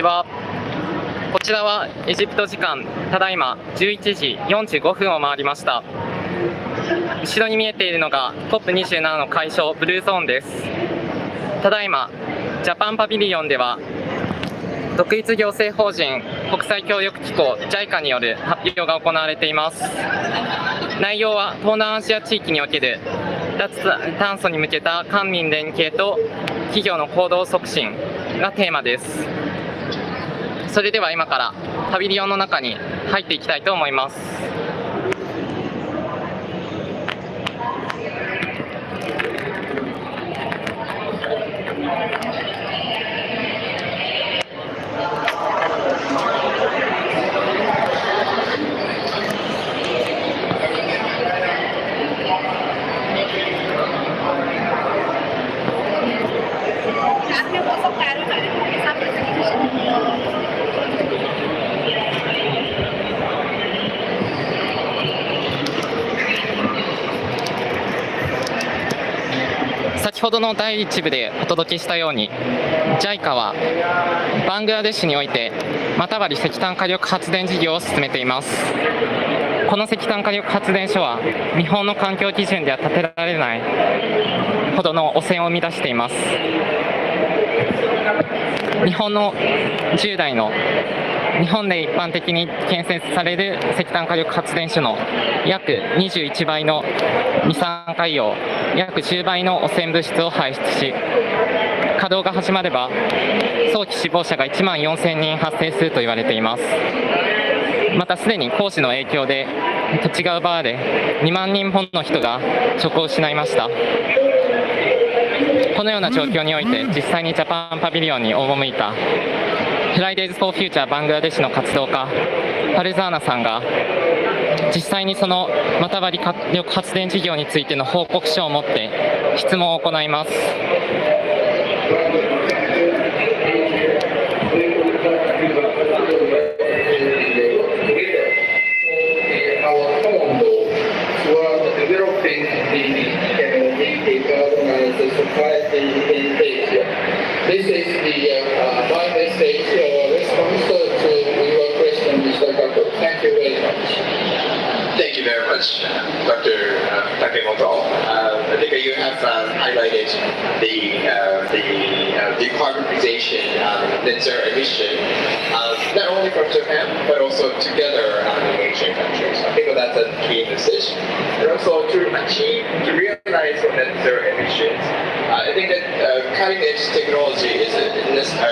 ちは。こちらはエジプト時間ただいま11時45分を回りました。後ろに見えているのが COP27 の会場ブルーゾーンです。ただいまジャパンパビリオンでは独立行政法人国際協力機構 JICA による発表が行われています。内容は東南アジア地域における脱炭素に向けた官民連携と企業の行動促進がテーマです。それでは今からパビリオンの中に入っていきたいと思います。先ほどの第1部でお届けしたように JICA はバングラデシュにおいてマタバリ石炭火力発電事業を進めています。この石炭火力発電所は日本の環境基準では建てられないほどの汚染を生み出しています。日本の従来の日本で一般的に建設される石炭火力発電所の約21倍の二酸化硫黄、約10倍の汚染物質を排出し、稼働が始まれば早期死亡者が1万4000人発生すると言われています。またすでに工事の影響で土地が奪われ2万人もの人が職を失いました。このような状況において実際にジャパンパビリオンに赴いたFridays for Future バングラデシュの活動家パルザーナさんが実際にそのマタバリ火力発電事業についての報告書を持って質問を行います。This is my message response to your question, Mr. Kato. Thank you very much. Thank you very much, Dr. Takemoto. I think you have highlighted the decarbonization net zero emission, not only from Japan but also together in Asian countries. I think that's a key message. And also to realize net zero emissions, I think that cutting edge technology is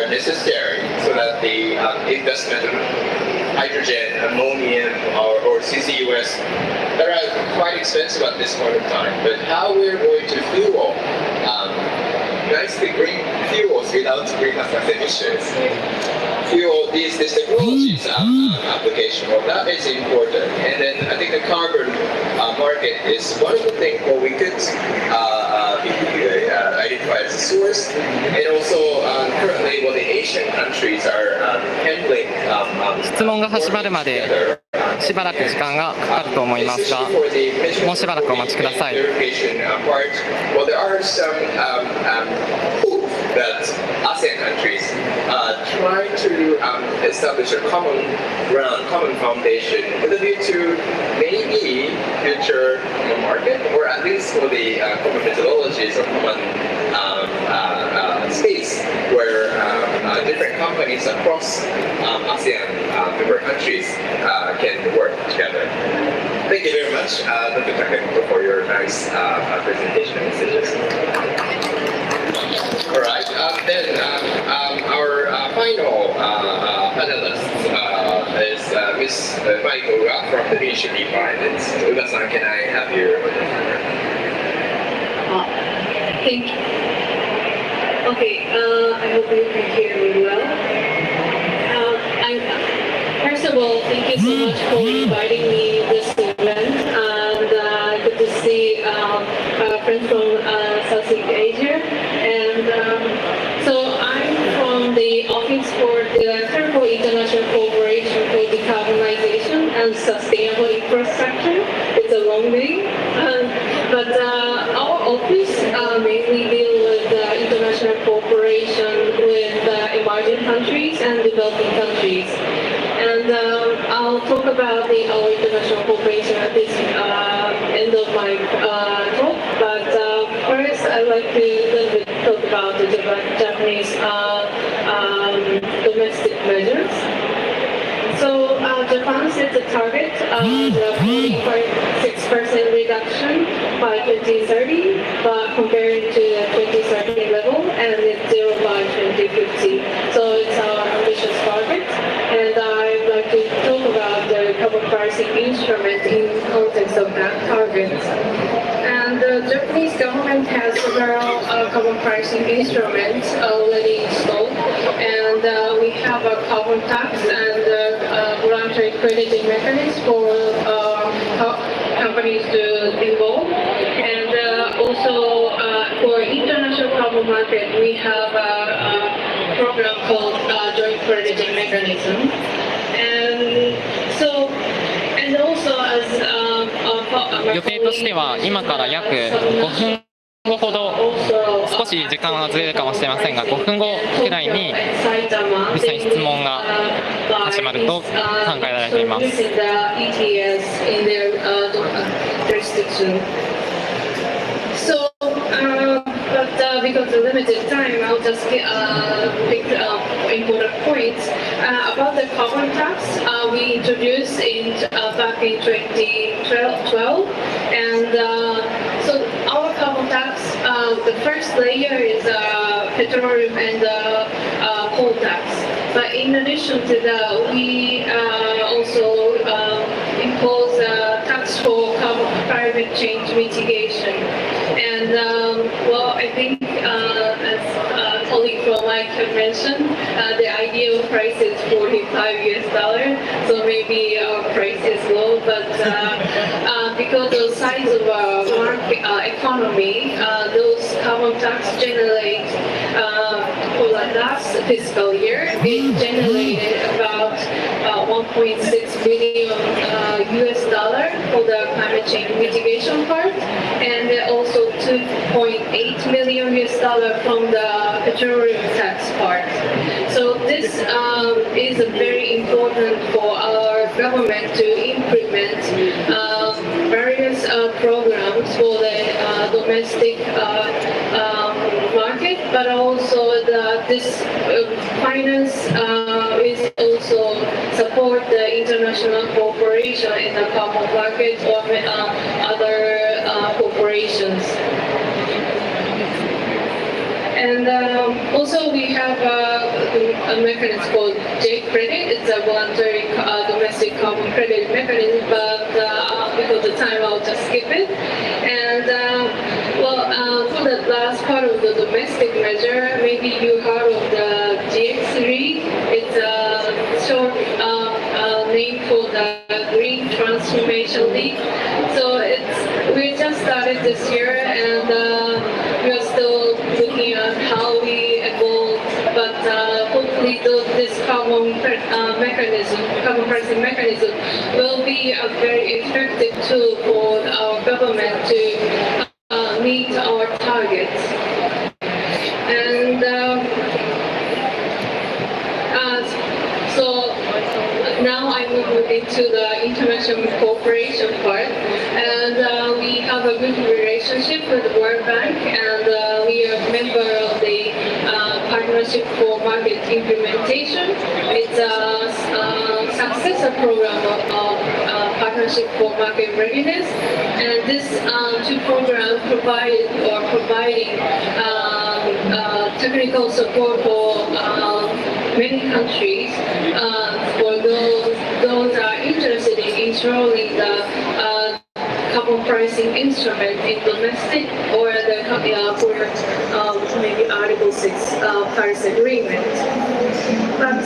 necessary so that the investment of hydrogen, ammonium, or CCUS that are quite expensive at this point in time. But how we're going to fuel nicely green fuels without greenhouse gas emissions, fuel these technologies application, well, that is important. And then I think the carbon market is one of the things where we could identify as a source, and also currently the Asian countries are handling 質問が始まるまでしばらく時間がかかると思いますが、もうしばらくお待ちください。Well, there are some proof that ASEAN countries try to establish a common ground, common foundation with a view to maybe future common market, or at least for the common methodologies or common space where different companies across ASEAN member countries can work together. Thank you very much, Dr. Takemoto, for your nice presentation and messages. All right, then our final panelist is Ms. Maiko Uga from the Nation Finance. Uga-san, can I have your Thank you. Okay, I hope you can hear me well. First of all, thank you so much for inviting me this event, and good to see friends from Southeast Asia. And so I'm from the Office for Director for International Cooperation for Decarbonization and Sustainable Infrastructure. It's a long name, but our office mainly deals with international cooperation with emerging developing countries and developing countries. And I'll talk about our international cooperation at this end of my talk. But first, I'd like to a little bit talk about the Japanese domestic measures. So Japan set a target of 46% reduction by 2030, but compared to the 2030 level, and it's zero by 2050. So it's our ambitious target, and I'd like to talk about the carbon pricing instrument in context of that target. And the Japanese government has several carbon pricing instruments already installed, and we have a carbon tax and voluntary crediting mechanism for companies to involve. And also for international carbon market, we have a program called joint crediting mechanism. And also as 予定としては今から約5分後ほど、少し時間はずれるかもしれませんが、5分後くらいに実際に質問が始まると考えられています。Because of limited time, I'll just pick important points. About the carbon tax, we introduced back in 2012, and so our carbon tax, the first layer is petroleum and coal tax. But in addition to that, we also impose a tax for climate change mitigation. And well, I think as a colleague from Mike had mentioned, the ideal price is $45, so maybe our price is low, but because of the size of our market economy, those carbon tax generate for the last fiscal year, it generated about 1.6 billion US dollar for the climate change mitigation part, and also 2.8 million US dollar from the petroleum tax part. So this is very important for our government to implement various programs for the domestic market, but also this finance is also support the international cooperation in the carbon market or other corporations. And also we have a mechanism called J-credit. It's a voluntary domestic carbon credit mechanism, but because of time I'll just skip it. And for the last part of the domestic measure, maybe you heard of the GX3. It's a short name for the Green Transformation League. So we just started this year, and we are still looking at how we evolve, but hopefully this carbon pricing mechanism will be a very effective tool for our government to meet our targets. And so now I move into the international cooperation part, and we have a good relationship with the World Bank, and we are a member of the Partnership for Market Implementation. It's a successor program of Partnership for Market Readiness, and this two programs providing technical support for many countries for those are interested in enrolling the carbon pricing instrument in domestic or the for maybe Article 6 Paris Agreement. But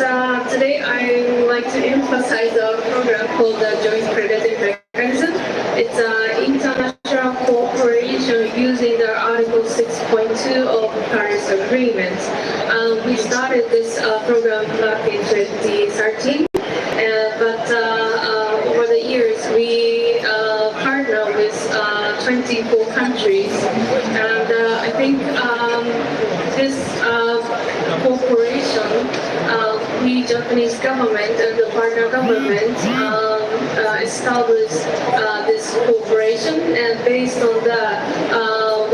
today I would like to emphasize our program called the Joint Crediting Mechanism. It's an international cooperation using the Article 6.2 of the Paris Agreement. We started this program back in 2013, but over the years we partner with 24 countries, and I think this cooperation Japanese government and the partner government established this cooperation, and based on that,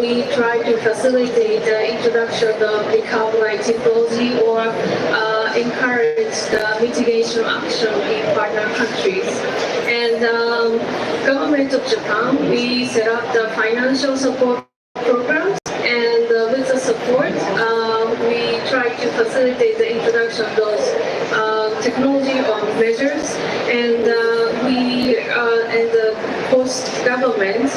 we try to facilitate the introduction of decarbonized technology or encourage the mitigation action in partner countries. And government of Japan, we set up the financial support programs, and with the support, we try to facilitate the introduction of those technology or measures, and and the host government,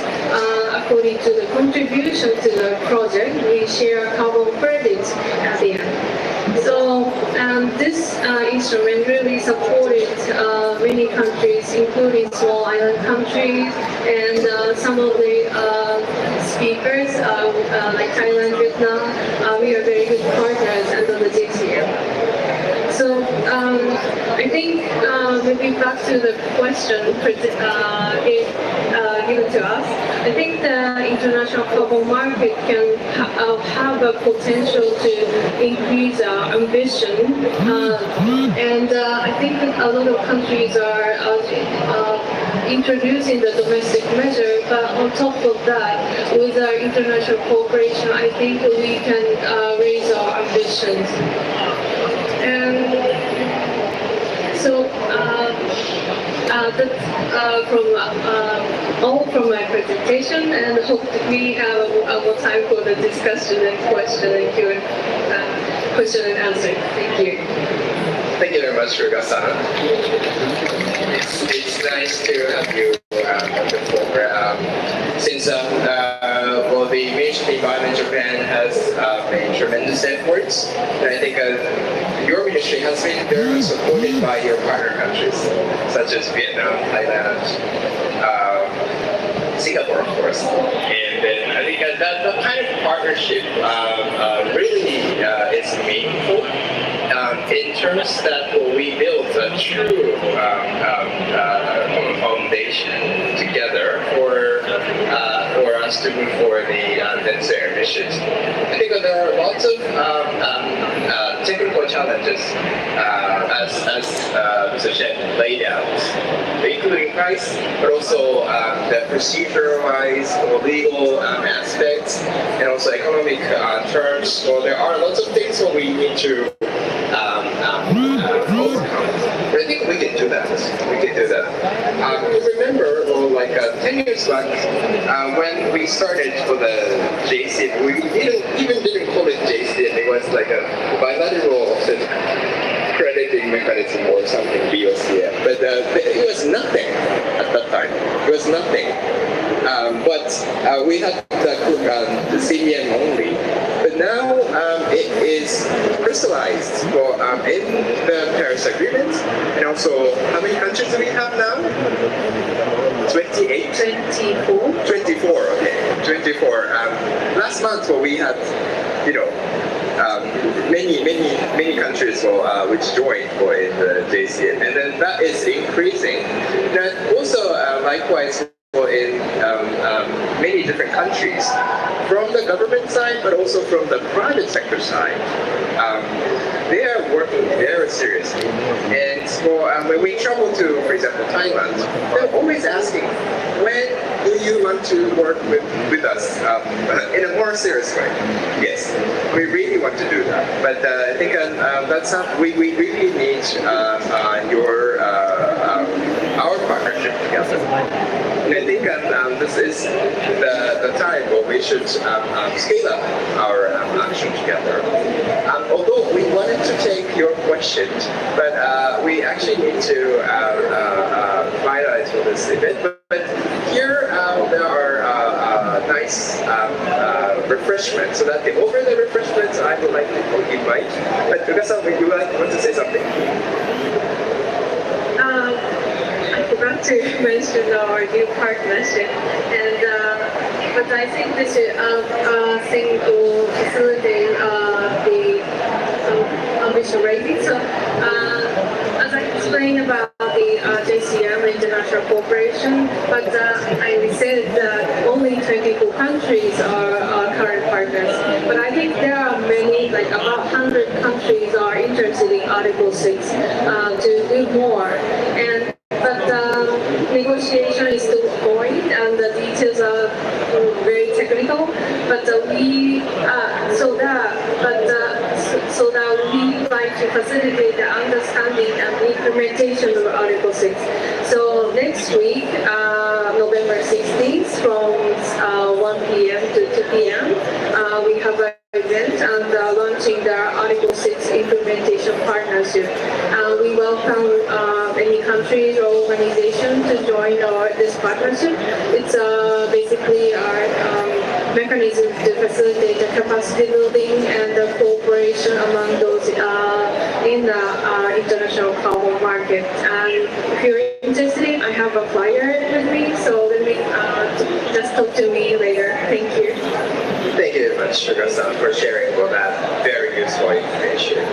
according to the contribution to the project, we share carbon credits at the end. So this instrument really supported many countries, including small island countries, and some of the speakers like Thailand, Vietnam. We are very good partners under the JCM. So I think maybe back to the question given to us. I think the international carbon market can have a potential to increase our ambition, and I think a lot of countries are introducing the domestic measure, but on top of that, with our international cooperation, I think we can raise our ambitions. And so that's all from my presentation, and hope we have more time for the discussion and question and answer. Thank you. Thank you very much, Ruga-san. It's nice to have you on the program. Since well, the mainstream environment in Japan has made tremendous efforts, and I think your ministry has been very much supported by your partner countries, such as Vietnam, Thailand, Singapore, of course. And then I think that kind of partnership really is meaningful. In terms that we build a true foundation together for us to move forward the net zero emissions. I think there are lots of technical challenges as Mr. Chen laid out, including price, but also the procedure-wise, legal aspects, and also economic terms. So there are lots of things that we need to overcome. But I think we can do that. We can do that. You remember, well, like 10 years back, when we started for the JCM, we didn't call it JCM. It was like a bilateral crediting mechanism or something, BOCM. But it was nothing at that time. It was nothing. But we had the CDM only. But now it is crystallized in the Paris Agreement, and also how many countries do we have now? 28? 24. 24, okay. 24. Last month we had, many countries which joined in the JCM, and then that is increasing. That also likewise in many different countries, from the government side, but also from the private sector side. They are working very seriously. And when we travel to, for example, Thailand, they're always asking, when do you want to work with us in a more serious way? Yes, we really want to do that. But I think that's not, we really need our partnership together. And I think this is the time where we should scale up our action together. Although we wanted to take your questions, but we actually need to finalize for this event. But here there are nice refreshments. So that over the refreshments, I would like to invite. But Ruga-san, would you want to say something? I forgot to mention our new partnership, and but I think this thing will facilitate the ambition rating. So as I explained about the JCM, International Cooperation, but I said that only 24 countries are our current partners. But I think there are many, like about 100 countries are interested in Article 6 to do more. But negotiation is still going, and the details are very technical. But so that we like to facilitate the understanding and implementation of Article 6. So next week, November 16th, from 1 p.m. to 2 p.m., we have an event and launching the Article 6 implementation partnership. We welcome any countries or organization to join this partnership. It's basically our mechanism to facilitate the capacity building and the cooperation among those in the international carbon market. And if you're interested, I have a flyer with me, so let me just talk to me later. Thank you. Thank you very much, Sugar-san, for sharing all that very useful information.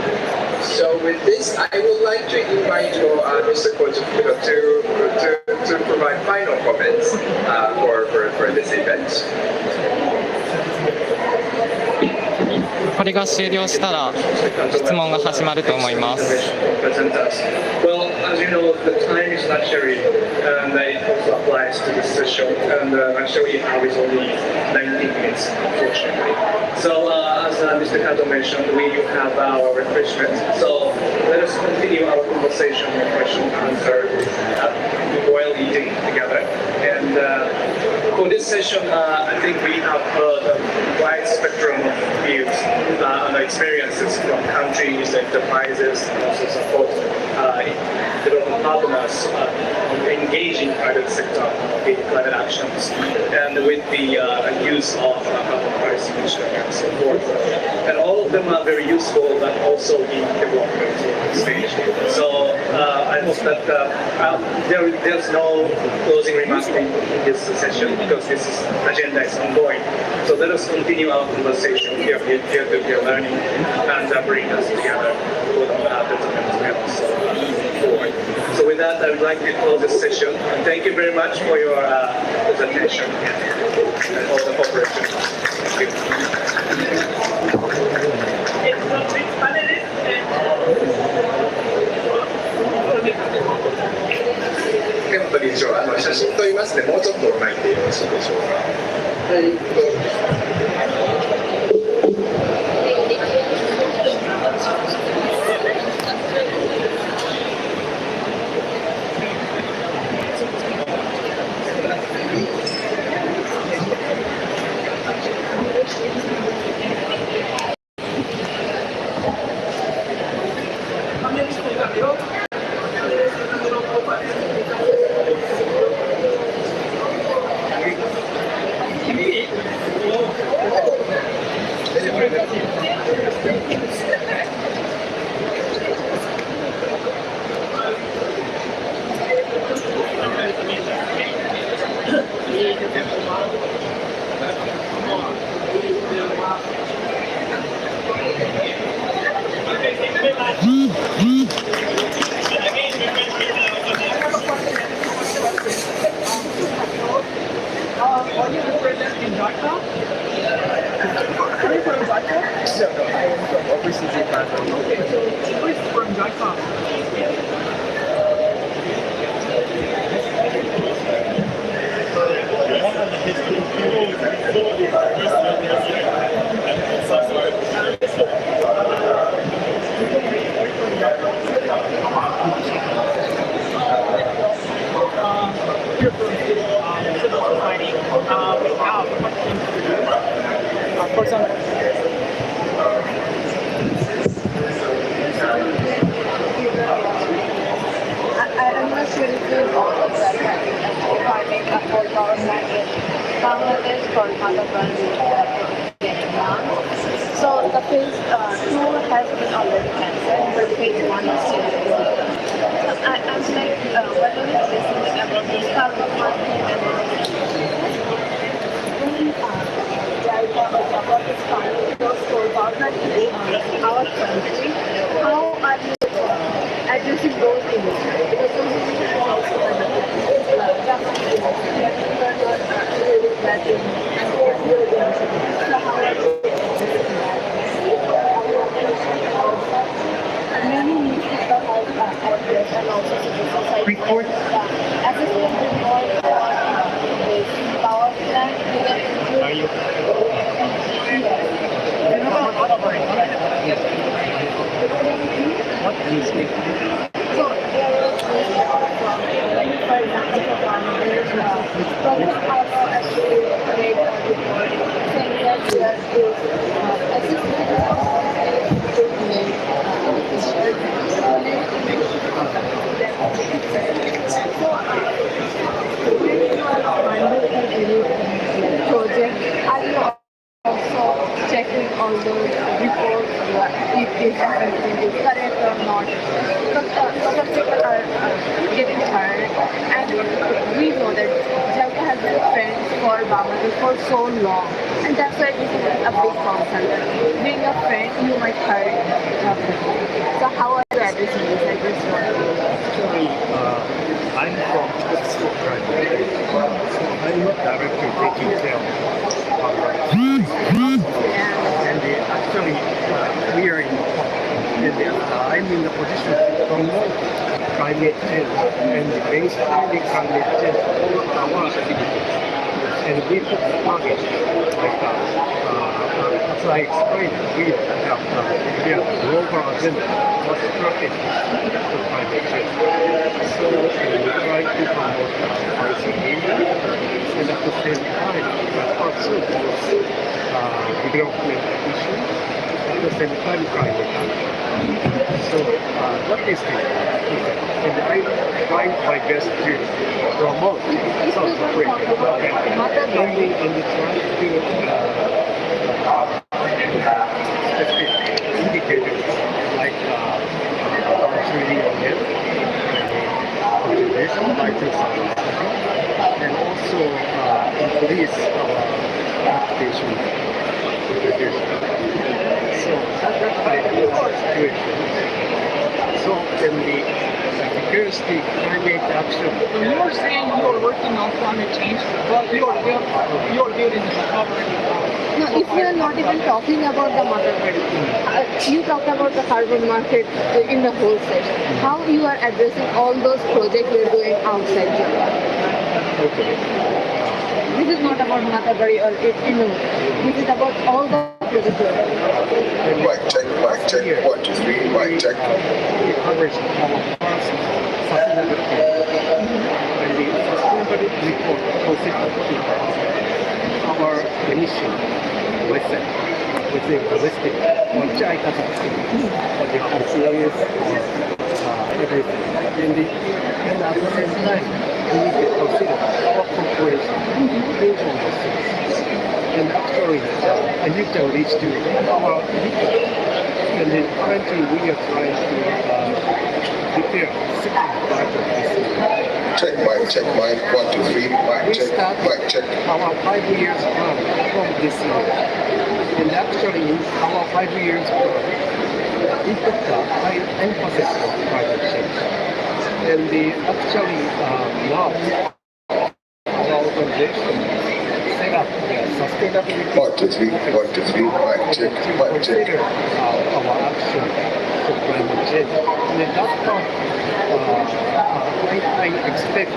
So with this, I would like to invite Mr. Kojo to provide final comments for this event. これが終了したら質問が始まると思います。Well, as you know, the time is luxury, and it also applies to this session. And luxury we have is only 19 minutes, unfortunately. So, as Mr. Kato mentioned, we have our refreshment. So, let us continue our conversation and question and answer while eating together. And for this session, I think we have heard a wide spectrum of views and experiences from countries, enterprises, and also support development partners engaging private sector in climate actions, and with the use of carbon pricing instruments and so forth. And all of them are very useful, but also in development stage. So I hope that there's no closing remarks in this session because this agenda is ongoing. So let us continue our conversation here, peer-to-peer learning, and bring us together for the development forward. So with that, I would like to close this session. And thank you very much for your presentation and all the cooperation. Thank you. 理事長、写真撮りますね。もうちょっと前によろしいでしょうか。はい。Bangladesh for other countries so the phase 2 has been already cancelled, but phase 1 is still going. So I'm like, what are you listening about this carbon market and about this funding goes for Bangladesh in our country? How are you addressing those issues? Because those issues are also many assessment report for this power plant So there was this for example, for Bangladesh, President also actually made a report saying that there is assessment project, are you also checking all those reports if this everything is correct or not? Because other people are getting hurt, and we know that Jalka has been friends for Bangladesh for so long, and that's why this is a big concern. Being a friend, you might hurt Jalka. So how are you addressing this? I just want to know. Actually, I'm from Oxford Graduate, so I'm not directly taking care of and actually we are in I'm in the position to promote climate change and basically climate change all our activities. And we put the target like as I explained, we have a global agenda for strategy for climate change. So we try to promote policy and at the same time pursue development issues at the same time climate action. So what is this? And I try my best to promote South Africa and try to specific indicators like 1 trillion yen contribution by 2000 and also increase our adaptation contribution. So that's my situation. So because the climate action. When you are saying you are working on climate change, but you are building the recovery. No, if we are not even talking about the mother you talked about the carbon market in the whole session. How you are addressing all those projects you are doing outside Japan? Okay. This is not about Matabari or this is about all the projects you are doing. Mic check, 1, 2, 3, mic check. We published our first sustainability report. And the sustainability report consists of our emission method within domestic or China or the employees or everything. And at the same time, we need to consider our corporation based on those things. And actually, I need to reach to our people. And then currently we are trying to prepare second part of this year. Check, mic, 1, 2, 3, mic We check, start mic check. our 5 years plan from this year. And actually, in our 5 years plan, we put a high emphasis on climate change. And actually now, our organization set up the sustainability 1, 2, 3, 1, 2, 3, mic check, to mic check. consider our action for climate change. And at that part, I expect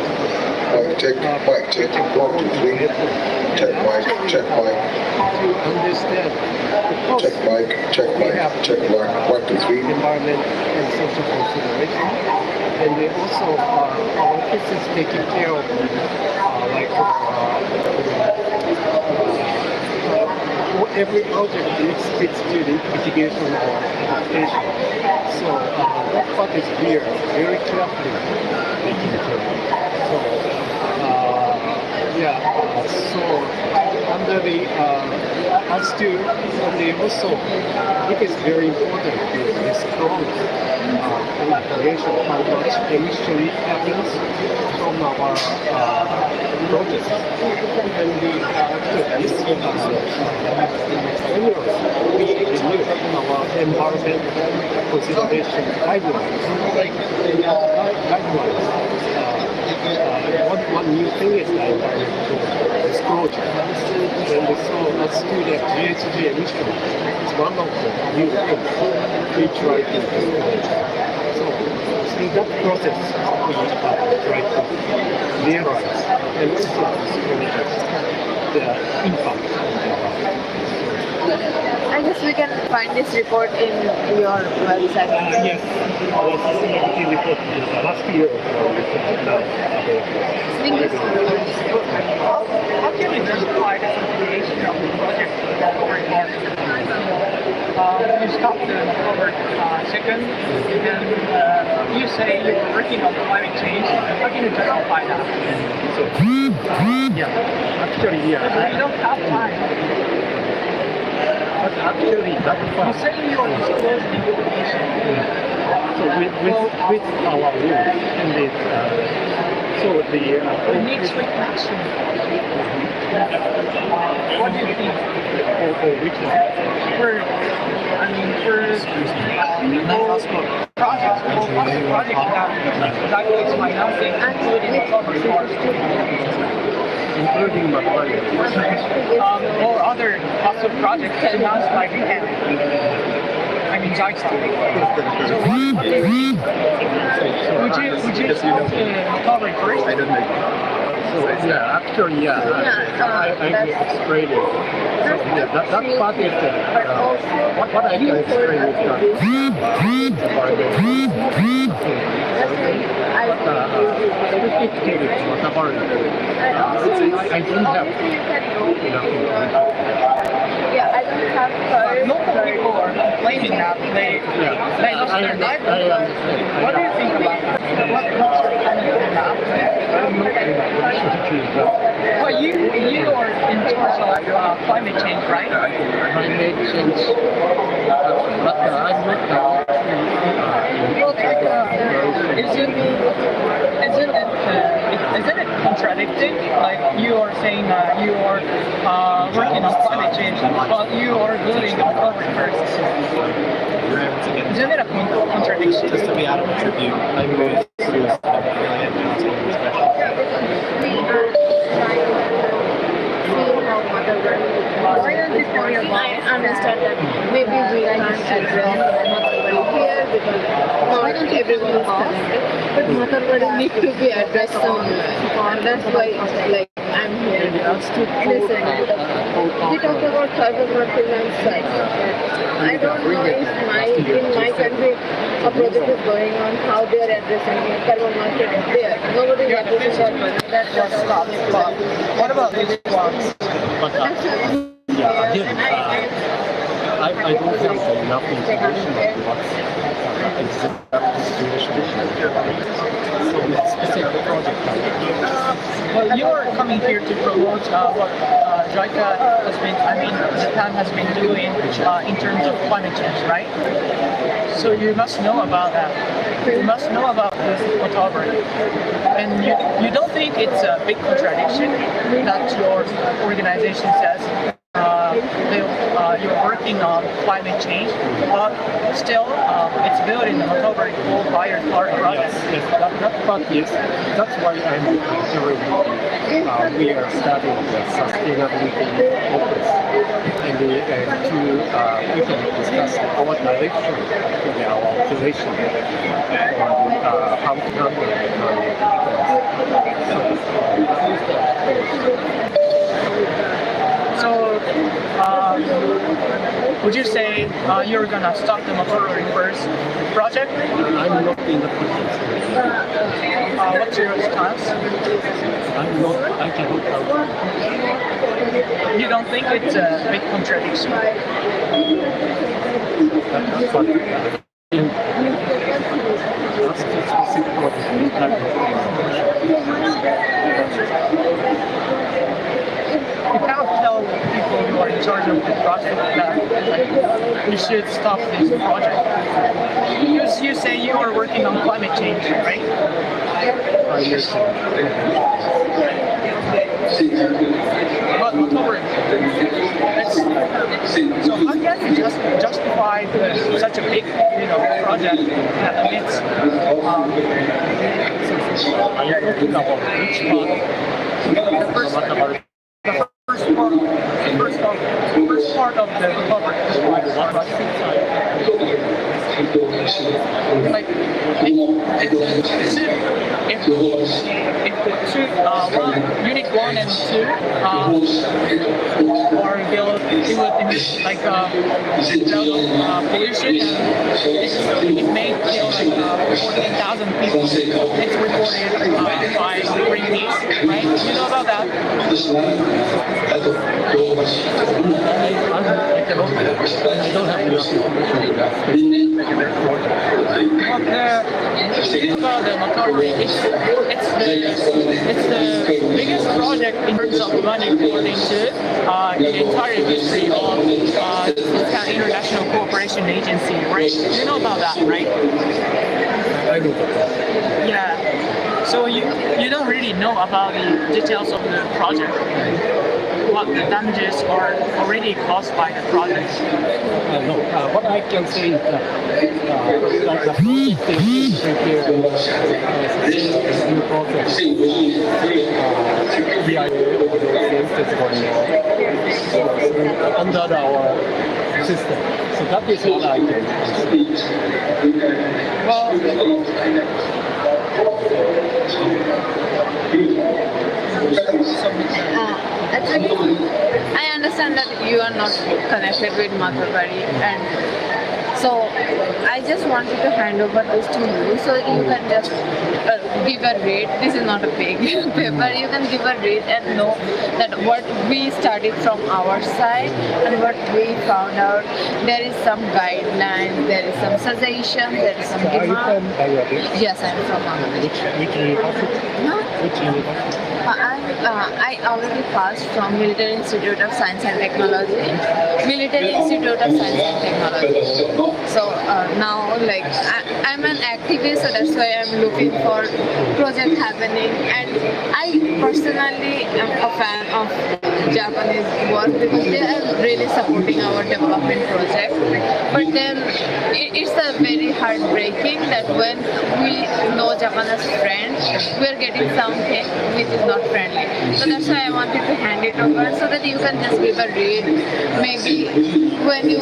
Mic check, 1, 2, 3. Check, mic, to understand the cost check, mic, 1, 2, 3. environment and social consideration. And they also, our office is taking care of every project fits to the mitigation or adaptation. So that part is here, very carefully taken care of. So so under the as to also it is very important to disclose information how much emission happens from our projects. And this annually we renew our environment consideration guidelines. One new thing is like disclosure. And so as to the GHG emission, it's one of the new things we try to disclose. So So through that process, we try to realize and also the impact. I guess we can find this report in your website. Yes, our sustainability report is last year now Actually, there's quite a variation of the project that we're on. You stopped in October 2nd, and you say you were working on climate change. How can you justify that? So, yeah, actually, yeah. You don't have time. But actually, that You part, say you are disclosing information. so with our rules and it, so the You need strict action. What do you think? or which one? For projects, that evaluates financing, including recovery costs, Including material. or other cost of projects financed by Japan. I mean, JICA. So what do you think? Would you start the recovery first? I don't know. So yeah, actually, yeah, I explained it. So yeah, that part is what I can explain is that specifically what about I don't have enough information. Yeah, I don't have heard. Local people are complaining that they lost their livelihood. What do you think about that? What's your opinion on that? Well, you are in charge of climate change, right? Climate change, but I'm not Isn't it contradicting? Like you are saying you are working on climate change, but you are doing the recovery first. Isn't it a contradiction? Just to be out of a tribute, I'm going to affiliate announcing this special. I understand that maybe we can't address here because not everyone is connected, but Motherwari need to be addressed somewhere, and that's why like I'm here to listen. We talked about carbon market and such. I don't know if in my country a project is going on, how they are addressing carbon market there. Nobody is addressing carbon. That's what Stop. What about these ones? But yeah, again, I don't have enough information on what's exact situation. So it's specific project. Well, you are coming here to promote what JICA has been, Japan has been doing in terms of climate change, right? So you must know about that. You must know about this photography. And you don't think it's a big contradiction that your organization says you're working on climate change, but still it's building the recovery coal-fired power project. Yes, that part is, that's why I'm doing, we are starting the sustainability focus and we can discuss our direction in our operation on how to handle So, would you say you're gonna start the Motorori first project? I'm not in the process. What's your stance? I cannot answer. You don't think it's a big contradiction? That's what that's the specific project we have. You cannot tell people who are in charge of the project that you should stop this project. Because you say you are working on climate change, right? But October, so how can you justify such a big, project that emits? Are you talking about which part? The first part of the recovery. Like Unit 1 and 2 or it would emit like pollution, and it may kill like 14,000 people. It's reported by Greenpeace, right? You know about that? I don't have enough information about the Macquarie, it's the biggest project in terms of money according to the entire history of the International Cooperation Agency, right? You know about that, right? I don't know. Yeah. So you don't really know about the details of the project, what the damages are already caused by the project. No, what I can say is that like the project is prepared in process. We are under our system. So that is what I can say. Well, Actually, I understand that you are not connected with Macquarie, and so I just wanted to hand over this to you so you can just give a read. This is not a big paper. You can give a read and know that what we studied from our side and what we found out. There is some guidelines, there is some suggestion, there is some Are you from demand. Bangladesh? Yes, I'm from Bangladesh. Which university? No? Which university? I already passed from Military Institute of Science and Technology. Military Institute of Science and Technology. So now, like, I'm an activist, so that's why I'm looking for project happening. And I personally am a fan of Japanese work because they are really supporting our development project. But then it's a very heartbreaking that when we know Japan as friend, we're getting something which is not friendly. So that's why I wanted to hand it over so that you can just give a read. Maybe when you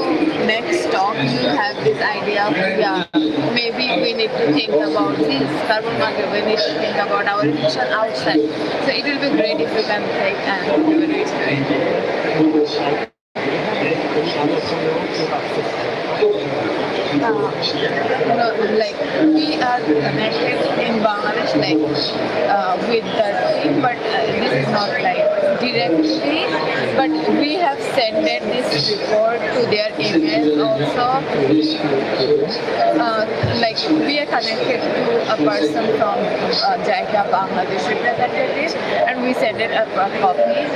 next talk, you have this idea of, yeah, maybe we need to think about this carbon market, we need to think about our emission outside. So it will be great if you can take and give a read to it. No, like we are connected in Bangladesh, like with the team, but this is not like directly. But we have sent this report to their email also. Like we are connected to a person from JICA Bangladesh representative, and we sent it a copy.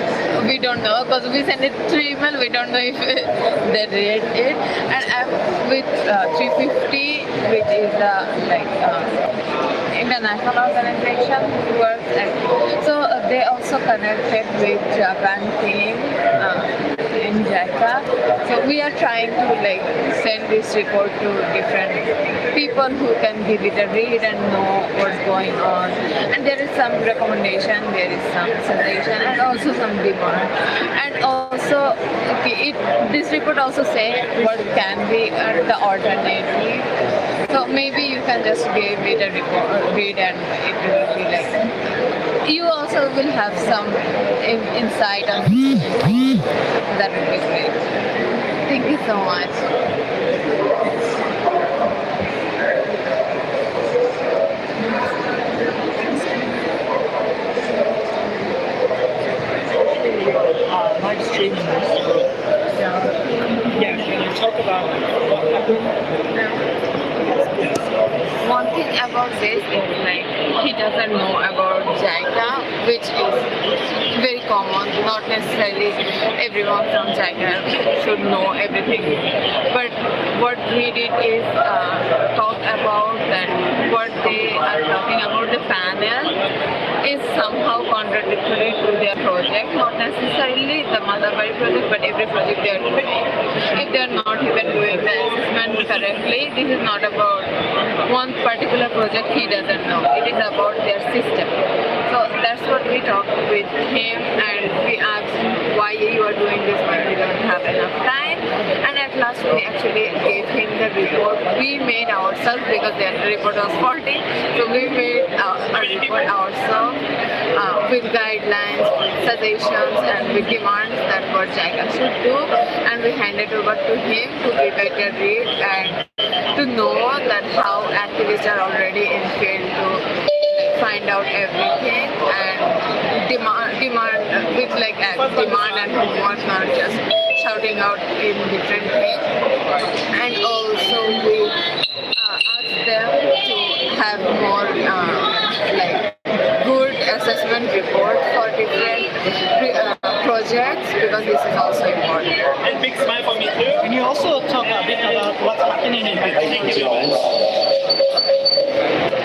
We don't know because we sent it through email. We don't know if they read it, and I'm with 350, which is like international organization who works at. So they also connected with Japan team in JICA. So we are trying to like send this report to different people who can give it a read and know what's going on. And there is some recommendation, there is some suggestion, and also some demand. And also, okay, this report also say what can be the alternative. So maybe you can just give it a read and it will be like, you also will have some insight on that would be great. Thank you so much. Live streaming this. Yeah, can you talk about what happened? One thing about this is like he doesn't know about JICA, which is very common. Not necessarily everyone from JICA should know everything. But what we did is talk about that what they are talking about the panel is somehow contradictory to their project. Not necessarily the Macquarie project, but every project they are doing. If they are not even doing the assessment correctly, this is not about one particular project he doesn't know. It is about their system. So that's what we we talked with him and we asked him why you are doing this when we don't have enough time. And at last we actually gave him the report. We made ourselves because the report was faulty. So we made a report ourselves with guidelines, suggestions and with demands that what JICA should do. And we handed over to him to give it a read and to know that how activists are already in field to find out everything and demand with like demand and homework, not just shouting out in different things. And also we asked them to have more like good assessment report for different projects because this is also important. And big smile for me too. Can you also talk a bit about what's happening in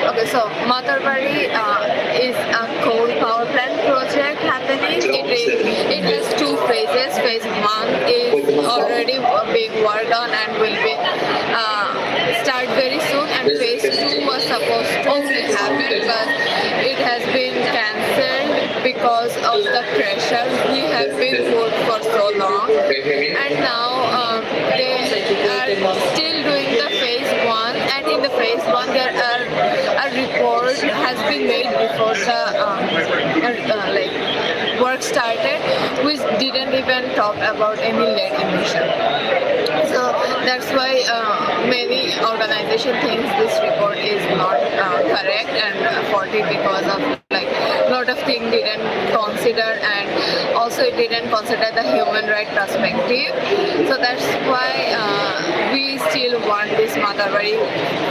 Okay, so Matarbari is a coal power plant project happening. It has two phases. Phase 1 is already being worked on and will be start very soon. And phase 2 was supposed to happen, but it has been cancelled because of the pressure we have been put for so long. And now they are still doing the phase 1. And in the phase 1 there are a report has been made before the like work started, which didn't even talk about any lead emission. So that's why many organizations think this report is not correct and faulty because of like a lot of things didn't consider, and also it didn't consider the human right perspective. So that's why we still want this Matarbari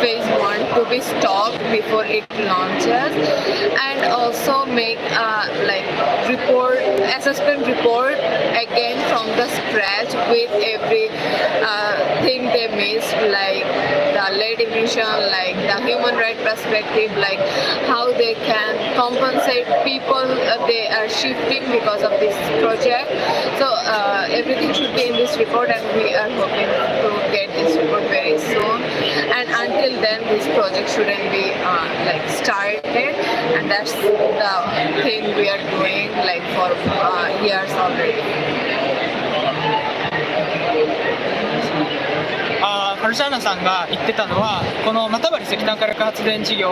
phase 1 to be stopped before it launches, and also make like report assessment report again from the scratch with every thing they missed, like the lead emission, like the human right perspective, like how they can compensate people they are shifting because of this project. So everything should be in this report, and we are hoping to get this report very soon. And until then, this project shouldn't be like started, and that's the thing we are doing like for years already. ハルシャーナさんが言ってたのは、このマタバリ石炭火力発電事業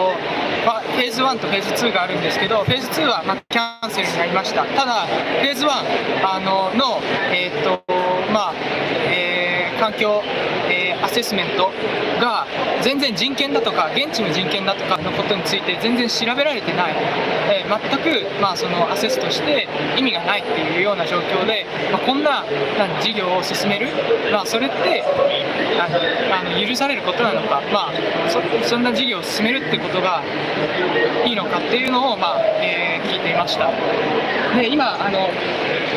はフェーズ1とフェーズ2があるんですけど、フェーズ2はキャンセルになりました。ただフェーズ1の環境、アセスメントが全然人権だとか現地の人権だとかのことについて全然調べられてない、全く、そのアセスとして意味がないっていうような状況で、こんな事業を進める、それって許されることなのか、そんな事業を進めるってことがいいのかっていうのを、聞いていました。で今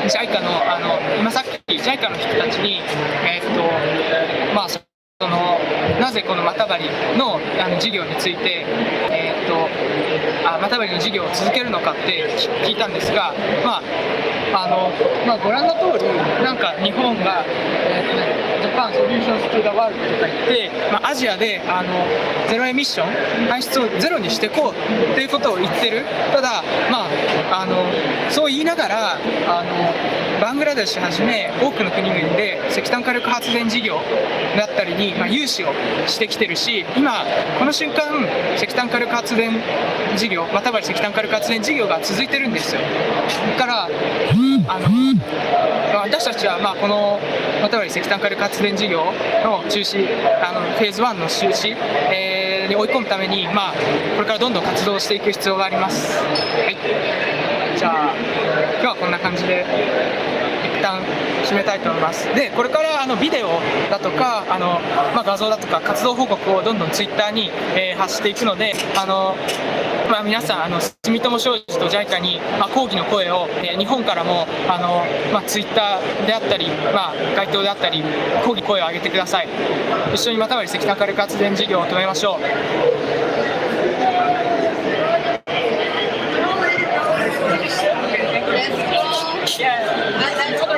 JICA の今さっき JICA の人たちになぜこのマタバリの事業についてマタバリの事業を続けるのかって聞いたんですが、ご覧の通りなんか日本がJapan Solutions to the World とか言って、アジアでゼロエミッション排出をゼロにしていこうっていうことを言ってる。ただそう言いながらバングラデシュはじめ多くの国々で石炭火力発電事業だったりに融資をしてきてるし、今この瞬間石炭火力発電事業、マタバリ石炭火力発電事業が続いてるんですよ。だから私たちはこのマタバリ石炭火力発電事業の中止、フェーズ1の中止、に追い込むために、これからどんどん活動していく必要があります。はい、じゃあ今日はこんな感じで一旦締めたいと思います。でこれからビデオだとか画像だとか活動報告をどんどんツイッターに、発していくので皆さん住友商事と JICA に、抗議の声を、日本からもツイッターであったり、街頭であったり抗議声を上げてください。一緒にマタバリ石炭火力発電事業を止めましょう。Yeah.